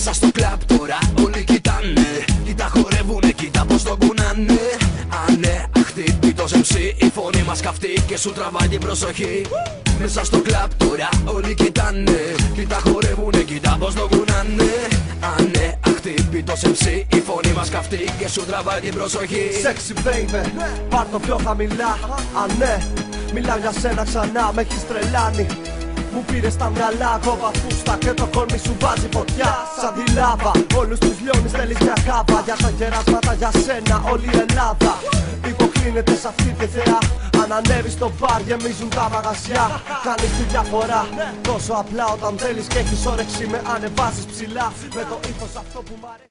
Μέσα στο κλαμπ τώρα όλοι κοιτάνε, κοίτα χορεύουνε, κοίτα πως το κουνάνε. Ανε, αχτύπητος MC, η φωνή μας καυτή και σου τραβάει την προσοχή. Μέσα στο κλαμπ τώρα όλοι κοιτάνε, κοίτα χορεύουνε, κοίτα πως το κουνάνε. Ανε, αχτύπητος MC, η φωνή μας καυτή και σου τραβάει την προσοχή. Sexy baby, πάρ' το πιο χαμηλά. Ανε, μιλάω για σένα ξανά, με έχεις τρελάνει. Μου πήρες τα μυαλά, κόβα φούστα και το κόλμη σου βάζει φωτιά. Σαν τη λάβα, όλους τους λιώνεις, θέλεις μια χάβα. Για τα κεράσματα για σένα όλη η Ελλάδα υποκλίνεται σε αυτή τη θεά. Αν ανέβεις στο μπαρ γεμίζουν τα μαγαζιά. Κάνεις τη διαφορά, τόσο απλά όταν θέλεις και έχεις όρεξη. Με ανεβάζεις ψηλά, με το ύφος αυτό που μ' αρέσει.